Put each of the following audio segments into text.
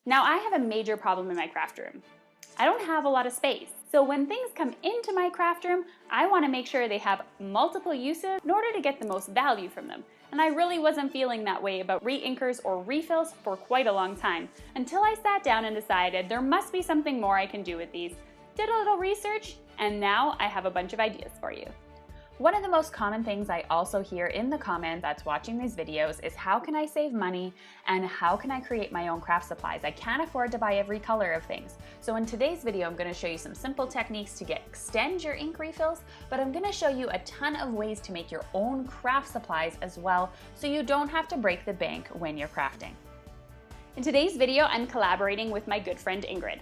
Now I have a major problem in my craft room. I don't have a lot of space. So when things come into my craft room, I want to make sure they have multiple uses in order to get the most value from them. And I really wasn't feeling that way about re-inkers or refills for quite a long time, until I sat down and decided there must be something more I can do with these. Did a little research, and now I have a bunch of ideas for you. One of the most common things I also hear in the comments that's watching these videos is how can I save money and how can I create my own craft supplies? I can't afford to buy every color of things. So in today's video, I'm going to show you some simple techniques to extend your ink refills, but I'm going to show you a ton of ways to make your own craft supplies as well, so you don't have to break the bank when you're crafting. In today's video, I'm collaborating with my good friend Ingrid.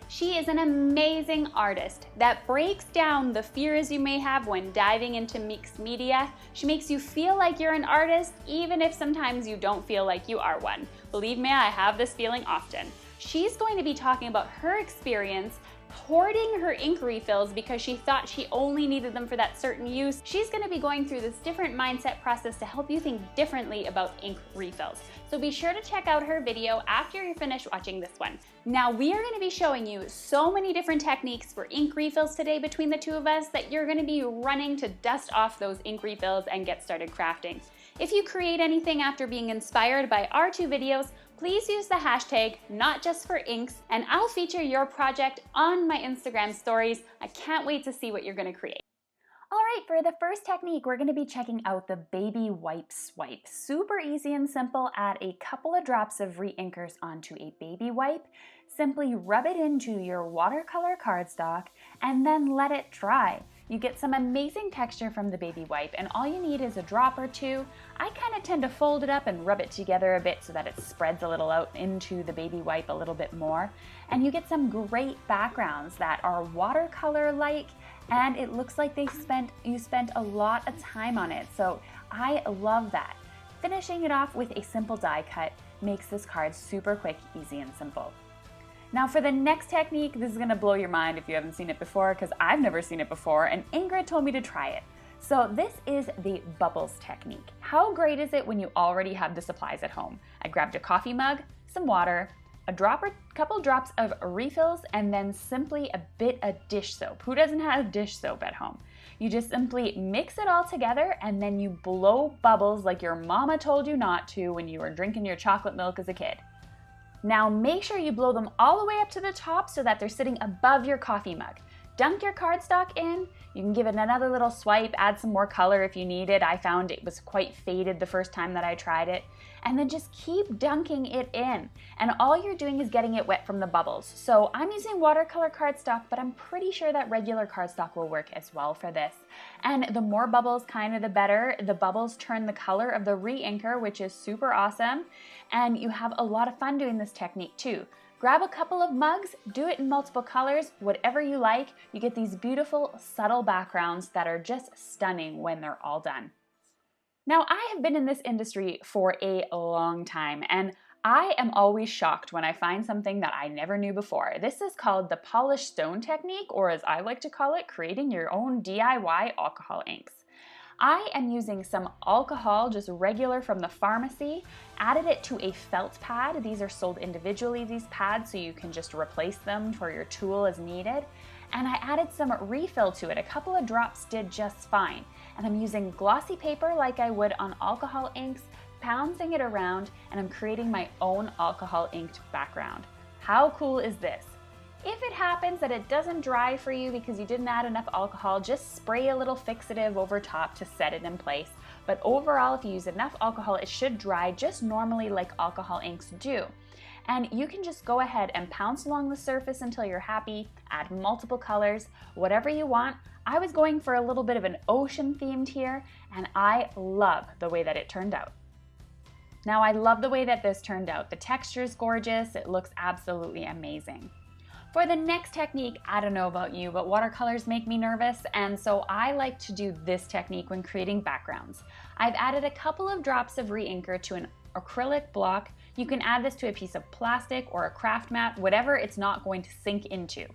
She is an amazing artist that breaks down the fears you may have when diving into mixed media. She makes you feel like you're an artist, even if sometimes you don't feel like you are one. Believe me, I have this feeling often. She's going to be talking about her experience hoarding her ink refills because she thought she only needed them for that certain use. She's going to be going through this different mindset process to help you think differently about ink refills. So be sure to check out her video after you're finished watching this one. Now we are going to be showing you so many different techniques for ink refills today between the two of us that you're going to be running to dust off those ink refills and get started crafting. If you create anything after being inspired by our two videos, please use the hashtag #NotJustForInks and I'll feature your project on my Instagram stories. I can't wait to see what you're going to create. All right, for the first technique, we're going to be checking out the baby wipe swipe. Super easy and simple. Add a couple of drops of re-inkers onto a baby wipe. Simply rub it into your watercolor cardstock and then let it dry. You get some amazing texture from the baby wipe, and all you need is a drop or two. I kind of tend to fold it up and rub it together a bit so that it spreads a little out into the baby wipe a little bit more. And you get some great backgrounds that are watercolor-like, and it looks like you spent a lot of time on it. So I love that. Finishing it off with a simple die cut makes this card super quick, easy, and simple. Now for the next technique, this is going to blow your mind if you haven't seen it before, because I've never seen it before and Ingrid told me to try it. So this is the bubbles technique. How great is it when you already have the supplies at home? I grabbed a coffee mug, some water, a drop or couple drops of refills, and then simply a bit of dish soap. Who doesn't have dish soap at home? You just simply mix it all together and then you blow bubbles like your mama told you not to when you were drinking your chocolate milk as a kid. Now make sure you blow them all the way up to the top so that they're sitting above your coffee mug. Dunk your cardstock in. You can give it another little swipe, add some more color if you need it. I found it was quite faded the first time that I tried it. And then just keep dunking it in. And all you're doing is getting it wet from the bubbles. So I'm using watercolor cardstock, but I'm pretty sure that regular cardstock will work as well for this. And the more bubbles, kind of the better. The bubbles turn the color of the re-inker, which is super awesome. And you have a lot of fun doing this technique too. Grab a couple of mugs, do it in multiple colors, whatever you like. You get these beautiful, subtle backgrounds that are just stunning when they're all done. Now, I have been in this industry for a long time, and I am always shocked when I find something that I never knew before. This is called the polished stone technique, or as I like to call it, creating your own DIY alcohol inks. I am using some alcohol, just regular from the pharmacy, added it to a felt pad. These are sold individually, these pads, so you can just replace them for your tool as needed. And I added some refill to it. A couple of drops did just fine. And I'm using glossy paper like I would on alcohol inks, bouncing it around, and I'm creating my own alcohol inked background. How cool is this? If it happens that it doesn't dry for you because you didn't add enough alcohol, just spray a little fixative over top to set it in place. But overall, if you use enough alcohol, it should dry just normally like alcohol inks do. And you can just go ahead and pounce along the surface until you're happy, add multiple colors, whatever you want. I was going for a little bit of an ocean themed here, and I love the way that it turned out. Now I love the way that this turned out. The texture is gorgeous, it looks absolutely amazing. For the next technique, I don't know about you, but watercolors make me nervous, and so I like to do this technique when creating backgrounds. I've added a couple of drops of re-inker to an acrylic block. You can add this to a piece of plastic or a craft mat, whatever it's not going to sink into.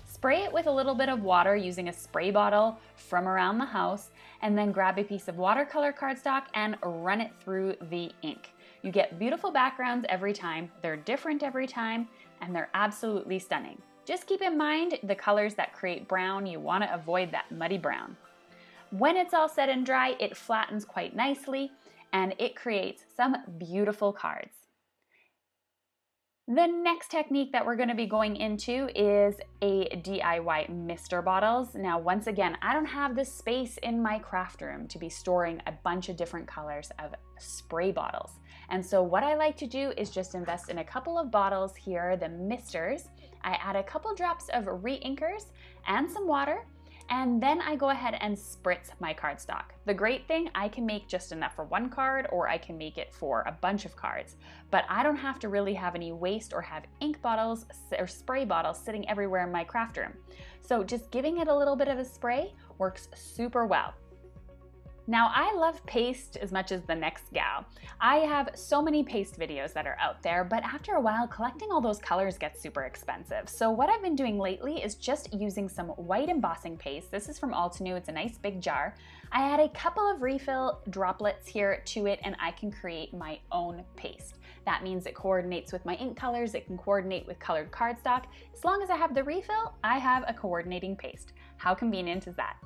Spray it with a little bit of water using a spray bottle from around the house, and then grab a piece of watercolor cardstock and run it through the ink. You get beautiful backgrounds every time, they're different every time, and they're absolutely stunning. Just keep in mind the colors that create brown, you want to avoid that muddy brown. When it's all set and dry, it flattens quite nicely and it creates some beautiful cards. The next technique that we're going to be going into is a DIY mister bottles. Now, once again, I don't have the space in my craft room to be storing a bunch of different colors of spray bottles. And so what I like to do is just invest in a couple of bottles here, the misters. I add a couple drops of re-inkers and some water, and then I go ahead and spritz my cardstock. The great thing, I can make just enough for one card or I can make it for a bunch of cards, but I don't have to really have any waste or have ink bottles or spray bottles sitting everywhere in my craft room. So just giving it a little bit of a spray works super well. Now, I love paste as much as the next gal. I have so many paste videos that are out there, but after a while, collecting all those colors gets super expensive. So what I've been doing lately is just using some white embossing paste. This is from Altenew, it's a nice big jar. I add a couple of refill droplets here to it and I can create my own paste. That means it coordinates with my ink colors, it can coordinate with colored cardstock. As long as I have the refill, I have a coordinating paste. How convenient is that?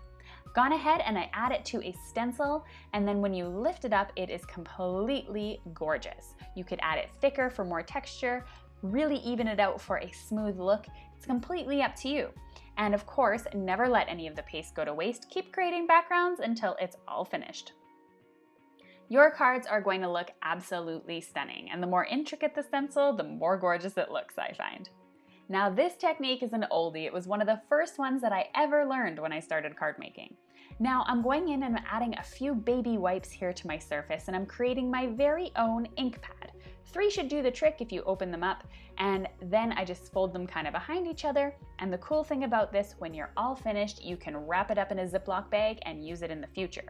Gone ahead and I add it to a stencil, and then when you lift it up, it is completely gorgeous. You could add it thicker for more texture, really even it out for a smooth look. It's completely up to you. And of course, never let any of the paste go to waste. Keep creating backgrounds until it's all finished. Your cards are going to look absolutely stunning, and the more intricate the stencil, the more gorgeous it looks, I find. Now, this technique is an oldie. It was one of the first ones that I ever learned when I started card making. Now, I'm going in and adding a few baby wipes here to my surface, and I'm creating my very own ink pad. 3 should do the trick if you open them up, and then I just fold them kind of behind each other. And the cool thing about this, when you're all finished, you can wrap it up in a Ziploc bag and use it in the future.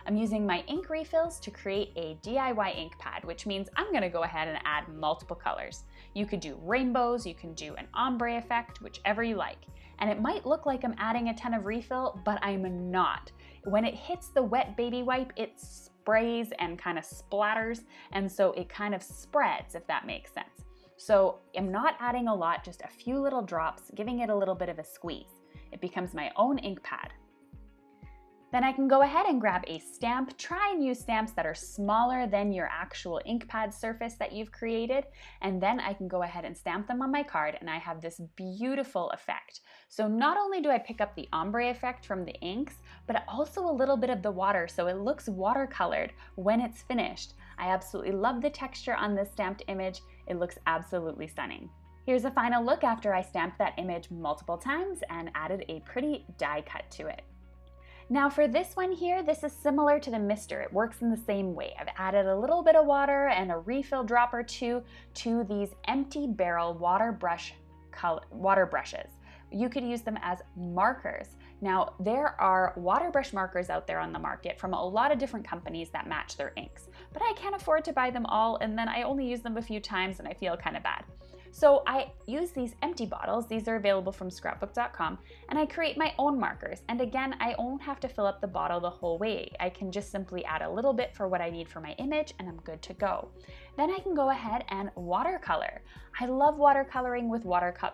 I'm using my ink refills to create a DIY ink pad, which means I'm gonna go ahead and add multiple colors. You could do rainbows, you can do an ombre effect, whichever you like. And it might look like I'm adding a ton of refill, but I'm not. When it hits the wet baby wipe, it sprays and kind of splatters, and so it kind of spreads, if that makes sense. So I'm not adding a lot, just a few little drops, giving it a little bit of a squeeze. It becomes my own ink pad. Then I can go ahead and grab a stamp. Try and use stamps that are smaller than your actual ink pad surface that you've created. And then I can go ahead and stamp them on my card and I have this beautiful effect. So not only do I pick up the ombre effect from the inks, but also a little bit of the water so it looks watercolored when it's finished. I absolutely love the texture on this stamped image. It looks absolutely stunning. Here's a final look after I stamped that image multiple times and added a pretty die cut to it. Now for this one here, this is similar to the mister. It works in the same way. I've added a little bit of water and a refill drop or two to these empty barrel water brushes. You could use them as markers. Now there are water brush markers out there on the market from a lot of different companies that match their inks, but I can't afford to buy them all and then I only use them a few times and I feel kind of bad. So I use these empty bottles, these are available from scrapbook.com, and I create my own markers. And again, I won't have to fill up the bottle the whole way. I can just simply add a little bit for what I need for my image and I'm good to go. Then I can go ahead and watercolor. I love watercoloring with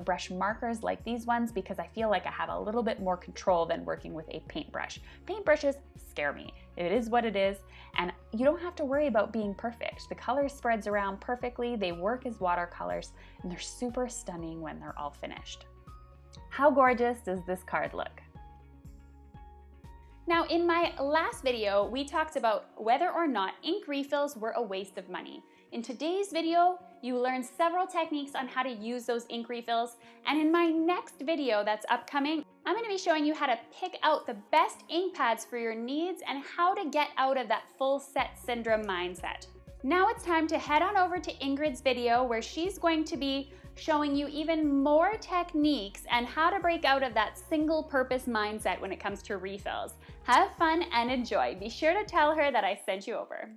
brush markers like these ones because I feel like I have a little bit more control than working with a paintbrush. Paintbrushes scare me. It is what it is, and you don't have to worry about being perfect. The color spreads around perfectly, they work as watercolors, and they're super stunning when they're all finished. How gorgeous does this card look? Now, in my last video, we talked about whether or not ink refills were a waste of money. In today's video, you learn several techniques on how to use those ink refills, and in my next video that's upcoming, I'm going to be showing you how to pick out the best ink pads for your needs and how to get out of that full set syndrome mindset. Now it's time to head on over to Ingrid's video where she's going to be showing you even more techniques and how to break out of that single purpose mindset when it comes to refills. Have fun and enjoy. Be sure to tell her that I sent you over.